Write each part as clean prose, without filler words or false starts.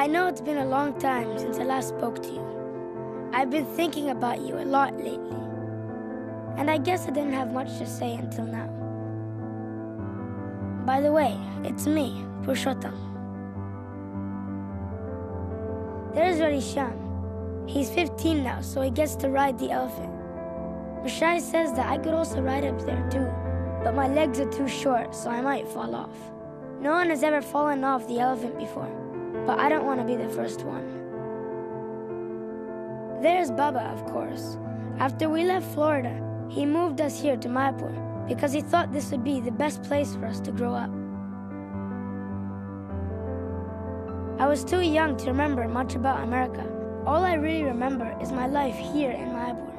I know it's been a long time since I last spoke to you. I've been thinking about you a lot lately. And I guess I didn't have much to say until now. By the way, it's me, Purushottam. There's Radhisham. He's 15 now, so he gets to ride the elephant. Mashai says that I could also ride up there too, but my legs are too short, so I might fall off. No one has ever fallen off the elephant before, but I don't want to be the first one. There's Baba, of course. After we left Florida, he moved us here to Mayapur because he thought this would be the best place for us to grow up. I was too young to remember much about America. All I really remember is my life here in Mayapur.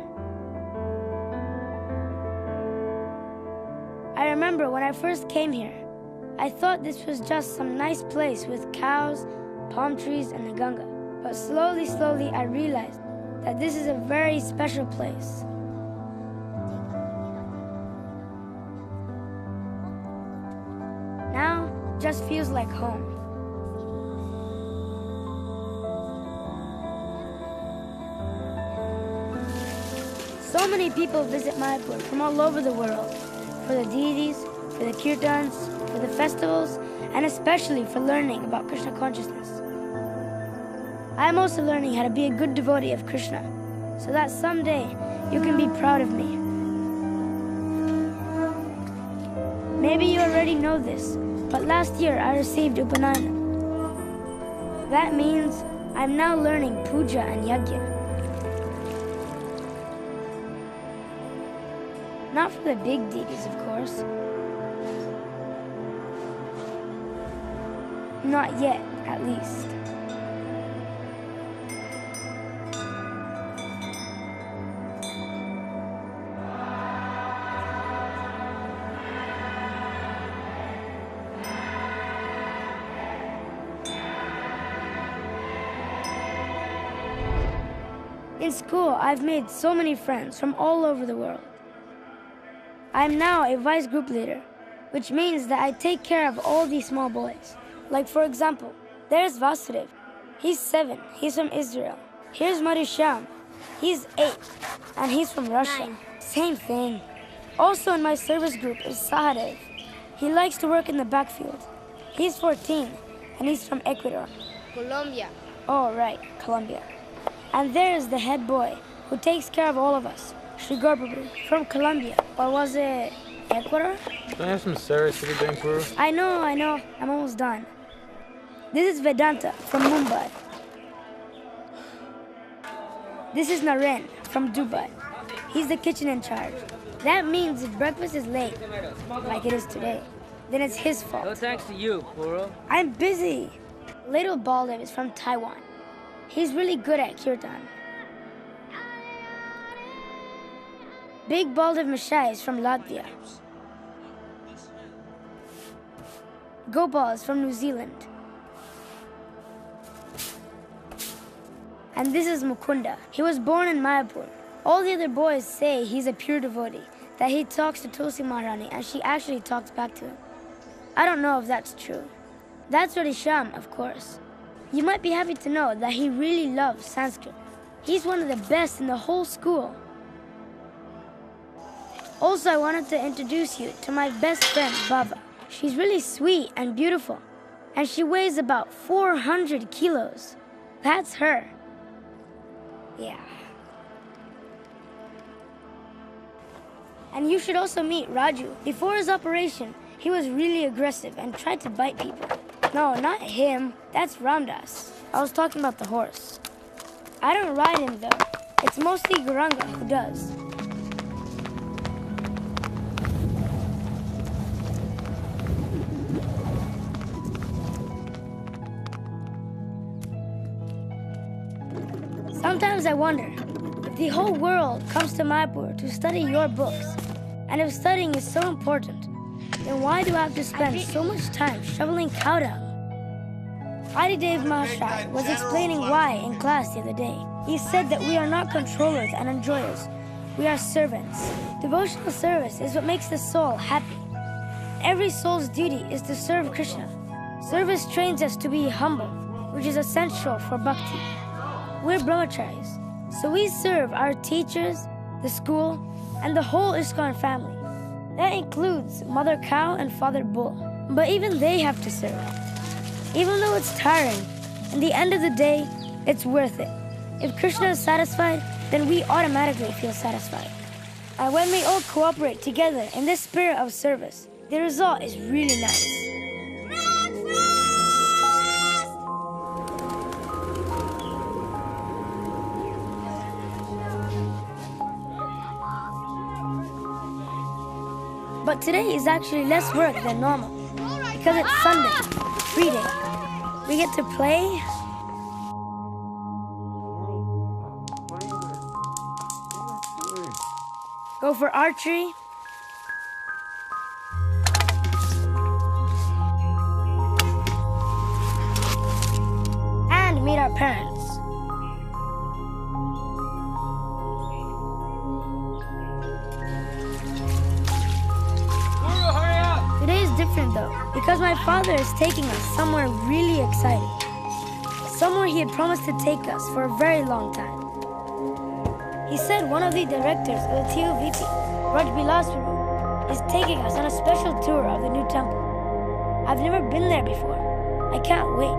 I remember when I first came here, I thought this was just some nice place with cows, palm trees, and the Ganga. But slowly, I realized that this is a very special place. Now, it just feels like home. So many people visit Mayapur from all over the world for the deities, for the kirtans, for the festivals, and especially for learning about Krishna consciousness. I am also learning how to be a good devotee of Krishna, so that someday you can be proud of me. Maybe you already know this, but last year I received Upanayana. That means I'm now learning puja and yajna. Not for the big deities, of course. Not yet, at least. In school, I've made so many friends from all over the world. I'm now a vice group leader, which means that I take care of all these small boys. Like, for example, there's Vasudev. He's 7. He's from Israel. Here's Madhusham. He's 8, and he's from Russia. 9. Same thing. Also in my service group is Sahadev. He likes to work in the backfield. He's 14, and he's from Ecuador. Colombia. Oh, right, Colombia. And there's the head boy, who takes care of all of us, Sri Prabhupada, from Colombia. Or was it Ecuador? Don't I have some serious to be doing, Peru? I know. I'm almost done. This is Vedanta from Mumbai. This is Naren from Dubai. He's the kitchen in charge. That means if breakfast is late, like it is today, then it's his fault. No thanks to you, Puro. I'm busy. Little Baldev is from Taiwan. He's really good at kirtan. Big Baldev Mashai is from Latvia. Gopal is from New Zealand. And this is Mukunda. He was born in Mayapur. All the other boys say he's a pure devotee, that he talks to Tulsi Maharani and she actually talks back to him. I don't know if that's true. That's Radhisham, of course. You might be happy to know that he really loves Sanskrit. He's one of the best in the whole school. Also, I wanted to introduce you to my best friend, Baba. She's really sweet and beautiful, and she weighs about 400 kilos. That's her. Yeah. And you should also meet Raju. Before his operation, he was really aggressive and tried to bite people. No, not him. That's Ramdas. I was talking about the horse. I don't ride him, though. It's mostly Guranga who does. Sometimes I wonder, if the whole world comes to Mayapur to study your books, and if studying is so important, then why do I have to spend so much time shoveling cow dung? Adidev Mahashai was explaining why in class the other day. He said that we are not controllers and enjoyers. We are servants. Devotional service is what makes the soul happy. Every soul's duty is to serve Krishna. Service trains us to be humble. which is essential for bhakti. We're brahmacharis, so we serve our teachers, the school, and the whole ISKCON family. That includes Mother Cow and Father Bull. But even they have to serve. Even though it's tiring, in the end of the day, it's worth it. If Krishna is satisfied, then we automatically feel satisfied. And when we all cooperate together in this spirit of service, the result is really nice. But today is actually less work than normal because it's Sunday, free day. We get to play, go for archery, and meet our parents. Today is different though, because my father is taking us somewhere really exciting. Somewhere he had promised to take us for a very long time. He said one of the directors of the TOVP, Raj Bilaswaru, is taking us on a special tour of the new temple. I've never been there before. I can't wait.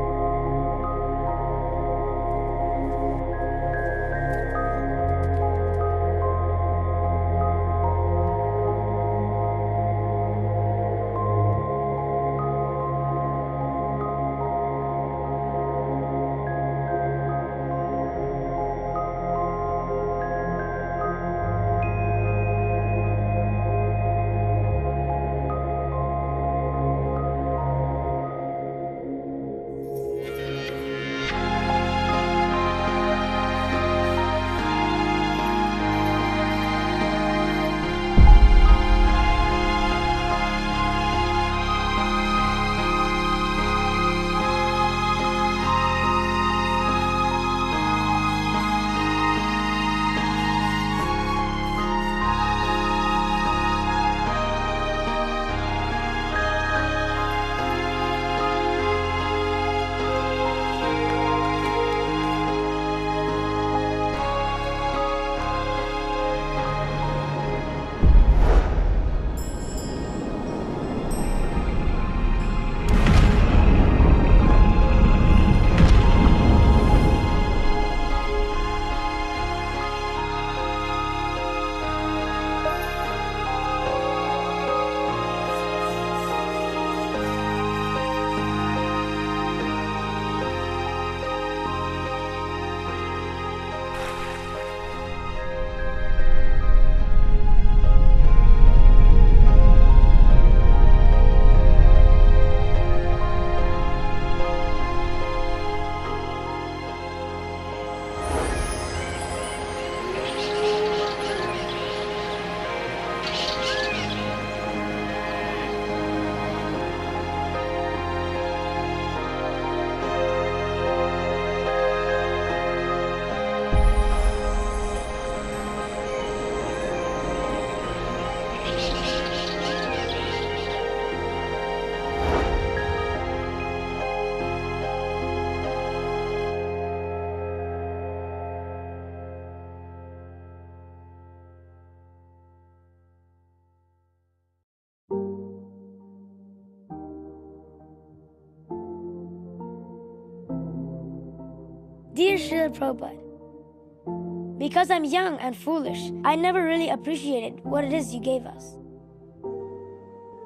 Dear Srila Prabhupada, because I'm young and foolish, I never really appreciated what it is you gave us.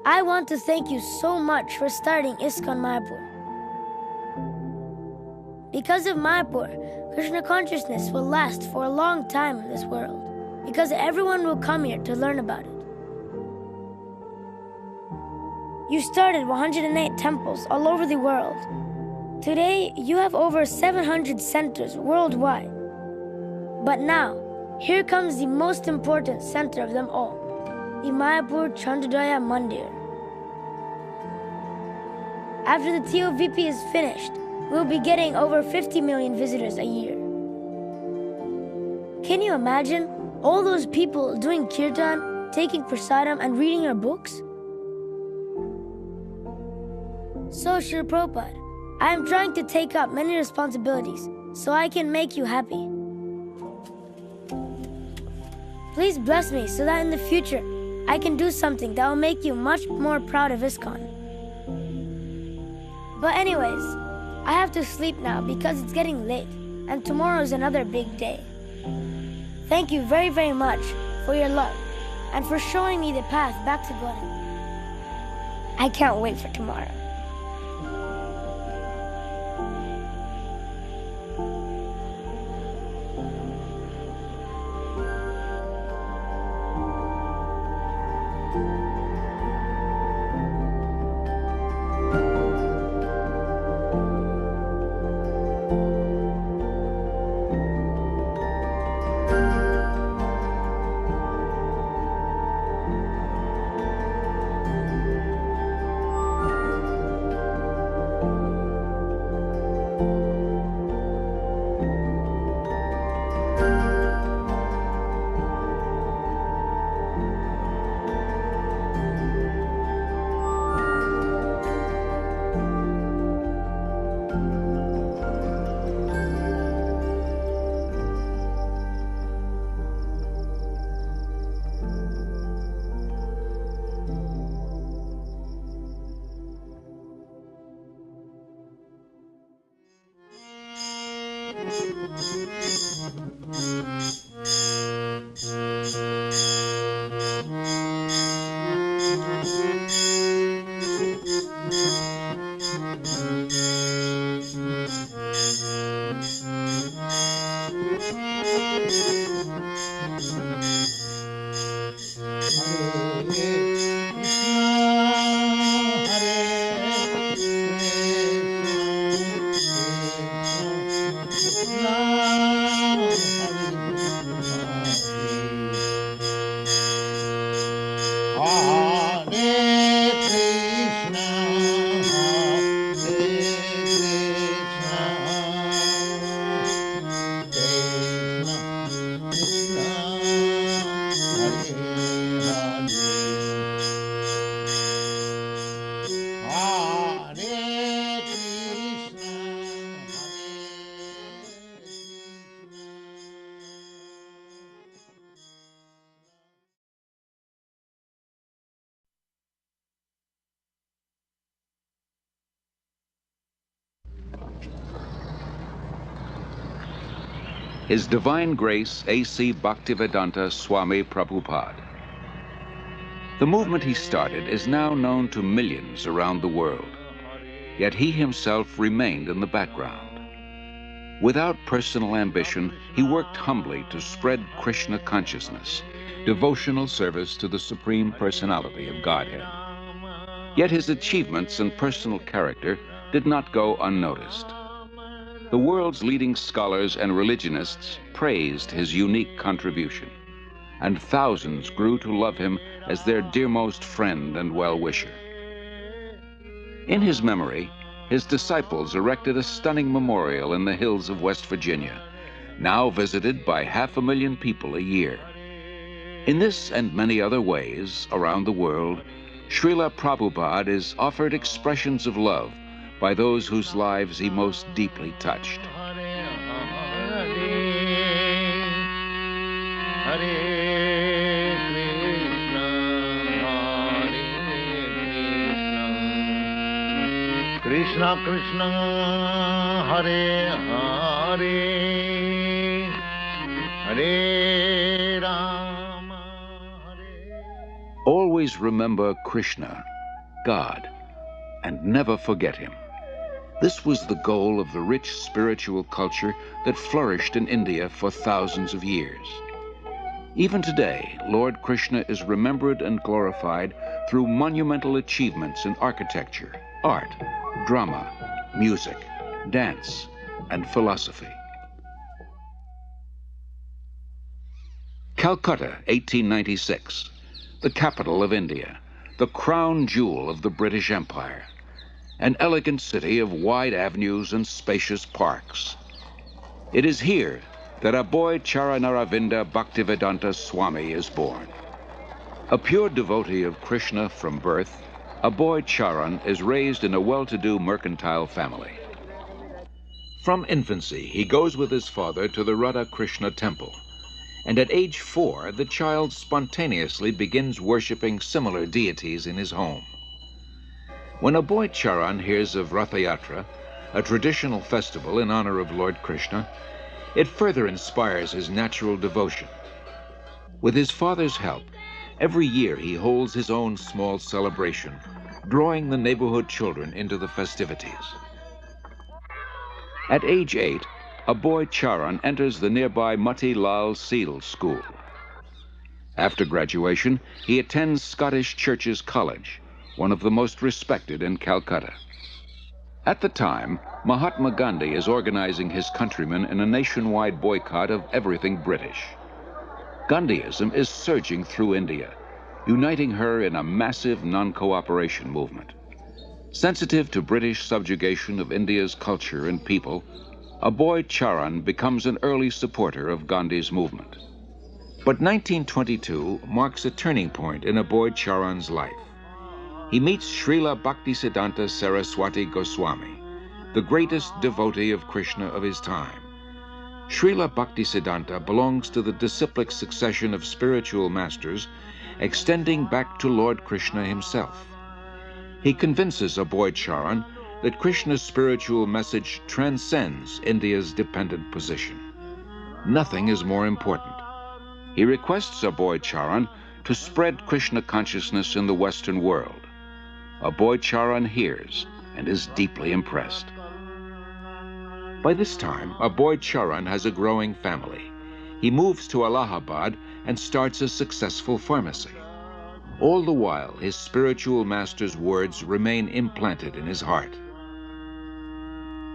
I want to thank you so much for starting ISKCON Mayapur. Because of Mayapur, Krishna consciousness will last for a long time in this world, because everyone will come here to learn about it. You started 108 temples all over the world. Today, you have over 700 centers worldwide. But now, here comes the most important center of them all, the Mayapur Chandrodaya Mandir. After the TOVP is finished, we'll be getting over 50 million visitors a year. Can you imagine all those people doing kirtan, taking prasadam, and reading our books? So, Srila Prabhupada, I am trying to take up many responsibilities so I can make you happy. Please bless me so that in the future I can do something that will make you much more proud of ISKCON. But anyways, I have to sleep now because it's getting late and tomorrow is another big day. Thank you very, very much for your love and for showing me the path back to Glen. I can't wait for tomorrow. His Divine Grace A.C. Bhaktivedanta Swami Prabhupada. The movement he started is now known to millions around the world, yet he himself remained in the background. Without personal ambition, he worked humbly to spread Krishna consciousness, devotional service to the Supreme Personality of Godhead. Yet his achievements and personal character did not go unnoticed. The world's leading scholars and religionists praised his unique contribution, and thousands grew to love him as their dearmost friend and well-wisher. In his memory, his disciples erected a stunning memorial in the hills of West Virginia, now visited by 500,000 people a year. In this and many other ways around the world, Srila Prabhupada is offered expressions of love by those whose lives he most deeply touched. Krishna Krishna Hare Hare Hare Rama Hare. Always remember Krishna, God, and never forget him. This was the goal of the rich spiritual culture that flourished in India for thousands of years. Even today, Lord Krishna is remembered and glorified through monumental achievements in architecture, art, drama, music, dance, and philosophy. Calcutta, 1896, the capital of India, the crown jewel of the British Empire, an elegant city of wide avenues and spacious parks. It is here that Aboy Charanaravinda Bhaktivedanta Swami is born. A pure devotee of Krishna from birth, Aboy Charan is raised in a well-to-do mercantile family. From infancy, he goes with his father to the Radha Krishna temple, and at age 4, the child spontaneously begins worshipping similar deities in his home. When a boy Charan hears of Ratha Yatra, a traditional festival in honor of Lord Krishna, it further inspires his natural devotion. With his father's help, every year he holds his own small celebration, drawing the neighborhood children into the festivities. At age 8, a boy Charan enters the nearby Mati Lal Seal School. After graduation, he attends Scottish Churches College, one of the most respected in Calcutta. At the time, Mahatma Gandhi is organizing his countrymen in a nationwide boycott of everything British. Gandhiism is surging through India, uniting her in a massive non-cooperation movement. Sensitive to British subjugation of India's culture and people, a boy Charan becomes an early supporter of Gandhi's movement. But 1922 marks a turning point in a boy Charan's life. He meets Srila Bhaktisiddhanta Saraswati Goswami, the greatest devotee of Krishna of his time. Srila Bhaktisiddhanta belongs to the disciplic succession of spiritual masters extending back to Lord Krishna himself. He convinces a boy Charan that Krishna's spiritual message transcends India's dependent position. Nothing is more important. He requests a boy Charan to spread Krishna consciousness in the Western world. A boy Charan hears and is deeply impressed. By this time, a boy Charan has a growing family. He moves to Allahabad and starts a successful pharmacy. All the while, his spiritual master's words remain implanted in his heart.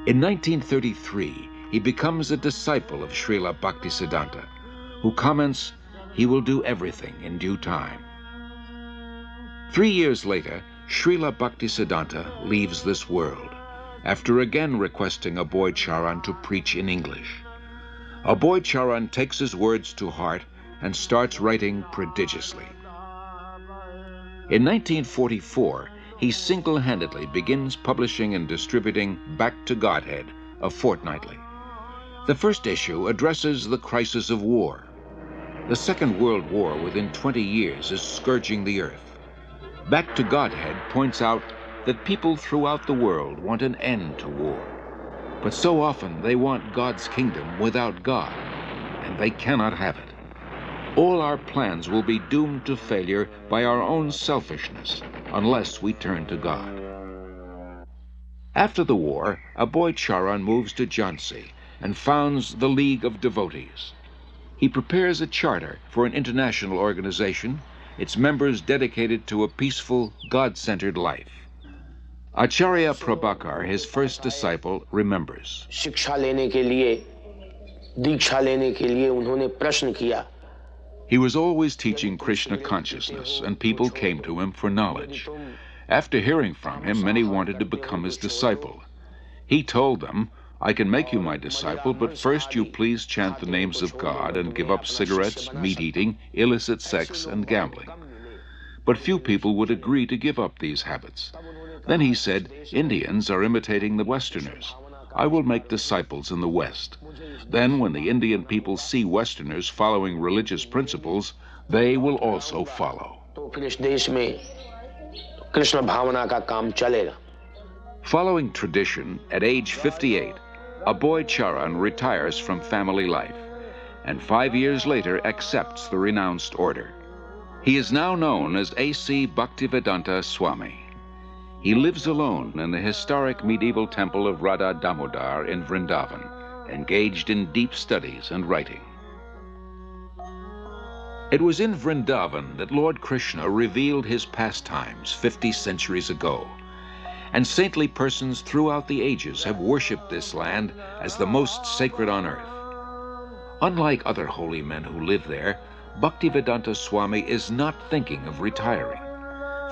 In 1933, he becomes a disciple of Srila Bhaktisiddhanta, who comments, "He will do everything in due time." 3 years later, Srila Bhaktisiddhanta leaves this world, after again requesting a boy Charan to preach in English. A boy Charan takes his words to heart and starts writing prodigiously. In 1944, he single-handedly begins publishing and distributing Back to Godhead, a fortnightly. The first issue addresses the crisis of war. The Second World War within 20 years is scourging the earth. Back to Godhead points out that people throughout the world want an end to war. But so often they want God's kingdom without God, and they cannot have it. All our plans will be doomed to failure by our own selfishness unless we turn to God. After the war, a boy Charan moves to Jhansi and founds the League of Devotees. He prepares a charter for an international organization, its members dedicated to a peaceful, God-centered life. Acharya Prabhakar, his first disciple, remembers. शिक्षा लेने के लिए, दीक्षा लेने के लिए उन्होंने प्रश्न किया. He was always teaching Krishna consciousness, and people came to him for knowledge. After hearing from him, many wanted to become his disciple. He told them, "I can make you my disciple, but first you please chant the names of God and give up cigarettes, meat-eating, illicit sex, and gambling." But few people would agree to give up these habits. Then he said, "Indians are imitating the Westerners. I will make disciples in the West. Then when the Indian people see Westerners following religious principles, they will also follow." Following tradition, at age 58, a boy Charan retires from family life, and 5 years later accepts the renounced order. He is now known as A.C. Bhaktivedanta Swami. He lives alone in the historic medieval temple of Radha Damodar in Vrindavan, engaged in deep studies and writing. It was in Vrindavan that Lord Krishna revealed his pastimes 50 centuries ago, and saintly persons throughout the ages have worshipped this land as the most sacred on earth. Unlike other holy men who live there, Bhaktivedanta Swami is not thinking of retiring.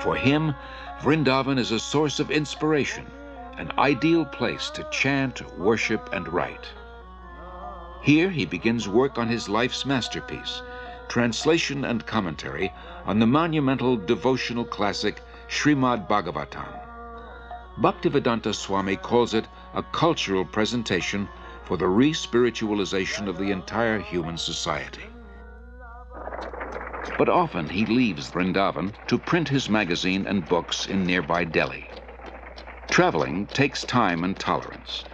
For him, Vrindavan is a source of inspiration, an ideal place to chant, worship, and write. Here he begins work on his life's masterpiece, translation and commentary on the monumental devotional classic Srimad Bhagavatam. Bhaktivedanta Swami calls it a cultural presentation for the re-spiritualization of the entire human society. But often he leaves Vrindavan to print his magazine and books in nearby Delhi. Traveling takes time and tolerance,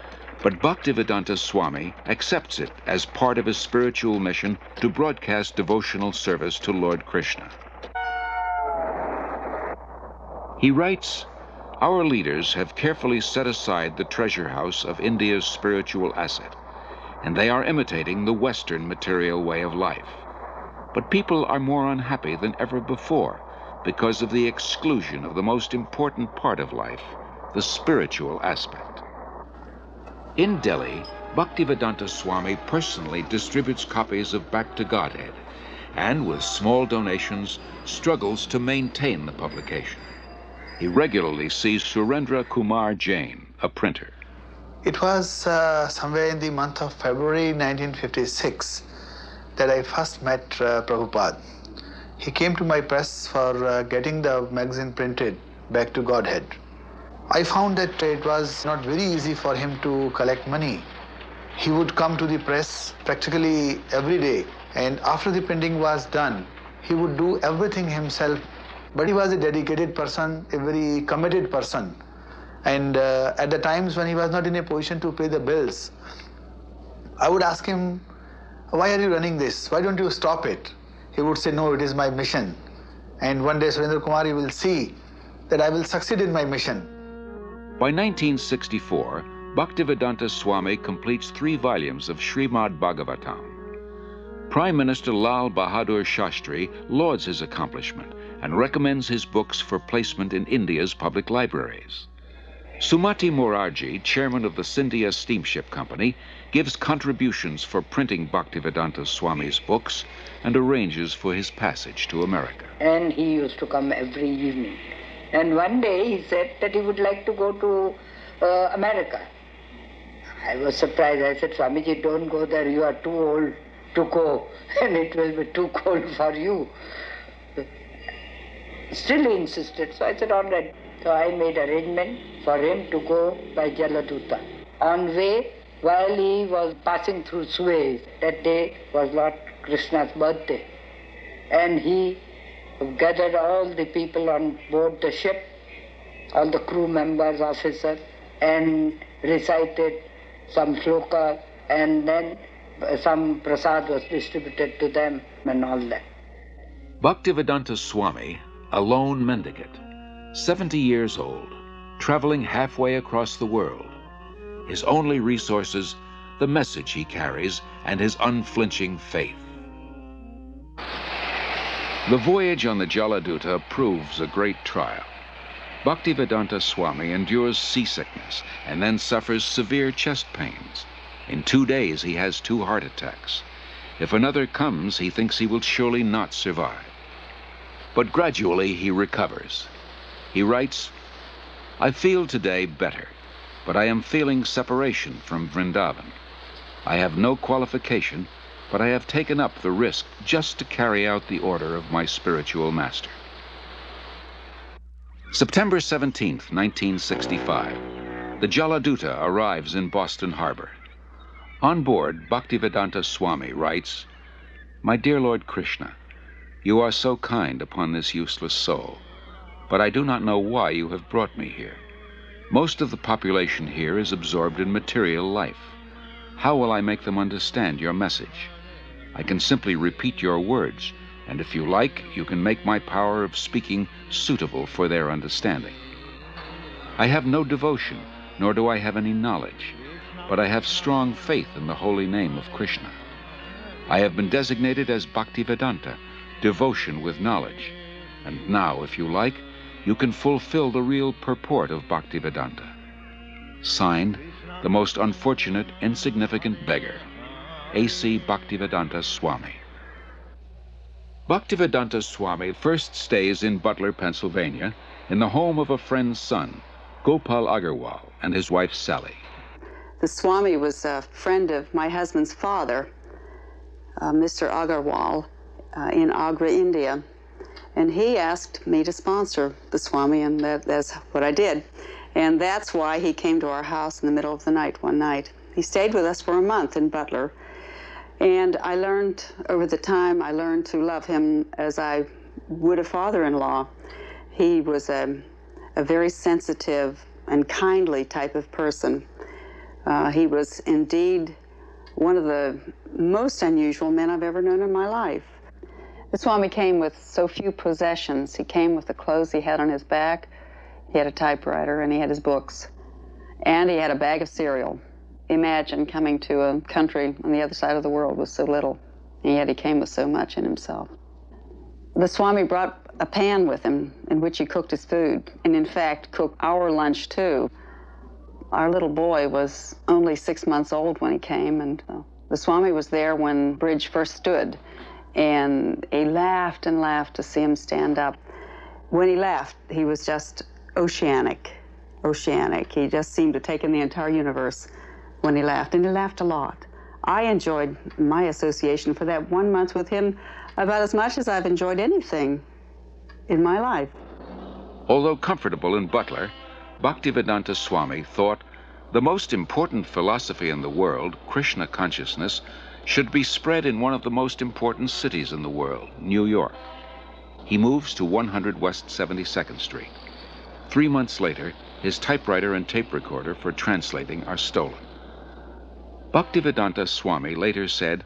but Bhaktivedanta Swami accepts it as part of his spiritual mission to broadcast devotional service to Lord Krishna. He writes, "Our leaders have carefully set aside the treasure house of India's spiritual asset, and they are imitating the Western material way of life. But people are more unhappy than ever before because of the exclusion of the most important part of life, the spiritual aspect." In Delhi, Bhaktivedanta Swami personally distributes copies of Back to Godhead and, with small donations, struggles to maintain the publication. He regularly sees Surendra Kumar Jain, a printer. It was somewhere in the month of February 1956 that I first met Prabhupada. He came to my press for getting the magazine printed, Back to Godhead. I found that it was not very easy for him to collect money. He would come to the press practically every day, and after the printing was done, he would do everything himself. But he was a dedicated person, a very committed person. And at the times when he was not in a position to pay the bills, I would ask him, "Why are you running this? Why don't you stop it?" He would say, "No, it is my mission. And one day, Surendra Kumar, you will see that I will succeed in my mission." By 1964, Bhaktivedanta Swami completes 3 volumes of Srimad Bhagavatam. Prime Minister Lal Bahadur Shastri lauds his accomplishment and recommends his books for placement in India's public libraries. Sumati Morarji, chairman of the Scindia Steamship Company, gives contributions for printing Bhaktivedanta Swami's books and arranges for his passage to America. And he used to come every evening. And one day he said that he would like to go to America. I was surprised. I said, "Swamiji, don't go there. You are too old to go, and it will be too cold for you." Still he insisted. So I said, "All right." So I made arrangement for him to go by Jaladuta. On way, while he was passing through Suez, that day was Lord Krishna's birthday, and he gathered all the people on board the ship, all the crew members, officers, and recited some shloka, and then some prasad was distributed to them and all that. Bhaktivedanta Swami, a lone mendicant, 70 years old, traveling halfway across the world. His only resources, the message he carries and his unflinching faith. The voyage on the Jaladuta proves a great trial. Bhaktivedanta Swami endures seasickness and then suffers severe chest pains. In 2 days, he has 2 heart attacks. If another comes, he thinks he will surely not survive. But gradually, he recovers. He writes, "I feel today better, but I am feeling separation from Vrindavan. I have no qualification, but I have taken up the risk just to carry out the order of my spiritual master." September 17th, 1965. The Jaladuta arrives in Boston Harbor. On board, Bhaktivedanta Swami writes, "My dear Lord Krishna, you are so kind upon this useless soul, but I do not know why you have brought me here. Most of the population here is absorbed in material life. How will I make them understand your message? I can simply repeat your words, and if you like, you can make my power of speaking suitable for their understanding. I have no devotion, nor do I have any knowledge, but I have strong faith in the holy name of Krishna. I have been designated as Bhaktivedanta, devotion with knowledge, and now, if you like, you can fulfill the real purport of Bhaktivedanta." Signed, the most unfortunate, insignificant beggar, A.C. Bhaktivedanta Swami. Bhaktivedanta Swami first stays in Butler, Pennsylvania, in the home of a friend's son, Gopal Agarwal, and his wife Sally. The Swami was a friend of my husband's father, Mr. Agarwal, in Agra, India. And he asked me to sponsor the Swami, and that's what I did. And that's why he came to our house in the middle of the night one night. He stayed with us for a month in Butler. And I learned, over the time, I learned to love him as I would a father-in-law. He was a very sensitive and kindly type of person. He was indeed one of the most unusual men I've ever known in my life. The Swami came with so few possessions. He came with the clothes he had on his back. He had a typewriter, and he had his books. And he had a bag of cereal. Imagine coming to a country on the other side of the world with so little, and yet he came with so much in himself. The Swami brought a pan with him in which he cooked his food, and in fact cooked our lunch too. Our little boy was only 6 months old when he came, and the Swami was there when Bridge first stood, and he laughed and laughed to see him stand up. When he laughed, he was just oceanic. He just seemed to take in the entire universe when he laughed, and he laughed a lot. I enjoyed my association for that 1 month with him about as much as I've enjoyed anything in my life. Although comfortable in Butler, Bhaktivedanta Swami thought the most important philosophy in the world, Krishna consciousness, should be spread in one of the most important cities in the world, New York. He moves to 100 West 72nd Street. 3 months later, his typewriter and tape recorder for translating are stolen. Bhaktivedanta Swami later said,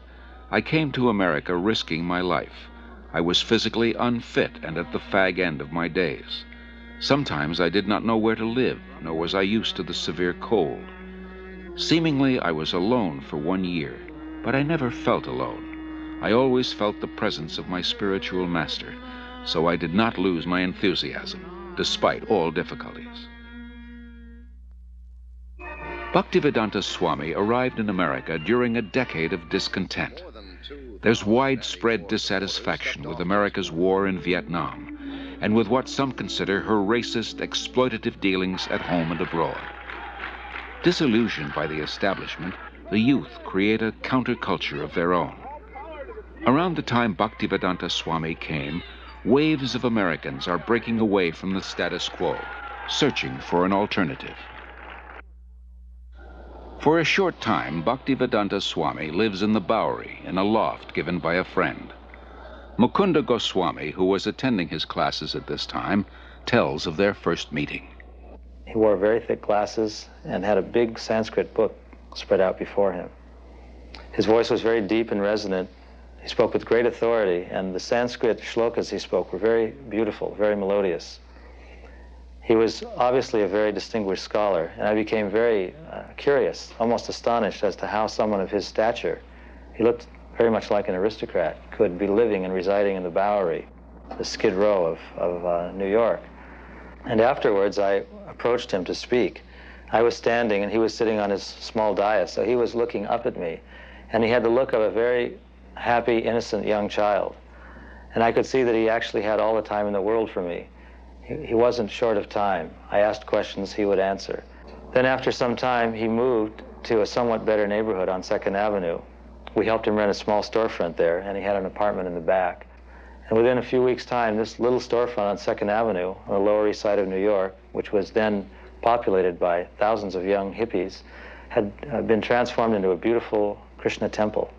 "I came to America risking my life. I was physically unfit and at the fag end of my days. Sometimes I did not know where to live, nor was I used to the severe cold. Seemingly I was alone for 1 year, but I never felt alone. I always felt the presence of my spiritual master, so I did not lose my enthusiasm, despite all difficulties." Bhaktivedanta Swami arrived in America during a decade of discontent. There's widespread dissatisfaction with America's war in Vietnam, and with what some consider her racist, exploitative dealings at home and abroad. Disillusioned by the establishment, the youth create a counterculture of their own. Around the time Bhaktivedanta Swami came, waves of Americans are breaking away from the status quo, searching for an alternative. For a short time, Bhaktivedanta Swami lives in the Bowery in a loft given by a friend. Mukunda Goswami, who was attending his classes at this time, tells of their first meeting. He wore very thick glasses and had a big Sanskrit book spread out before him. His voice was very deep and resonant. He spoke with great authority, and the Sanskrit shlokas he spoke were very beautiful, very melodious. He was obviously a very distinguished scholar, and I became very curious, almost astonished as to how someone of his stature, he looked very much like an aristocrat, could be living and residing in the Bowery, the Skid Row of New York. And afterwards, I approached him to speak. I was standing, and he was sitting on his small dais, so he was looking up at me, and he had the look of a very happy, innocent young child. And I could see that he actually had all the time in the world for me. He wasn't short of time. I asked questions, he would answer. Then after some time, he moved to a somewhat better neighborhood on 2nd Avenue. We helped him rent a small storefront there, and he had an apartment in the back. And within a few weeks' time, this little storefront on 2nd Avenue, on the Lower East Side of New York, which was then populated by thousands of young hippies, had been transformed into a beautiful Krishna temple.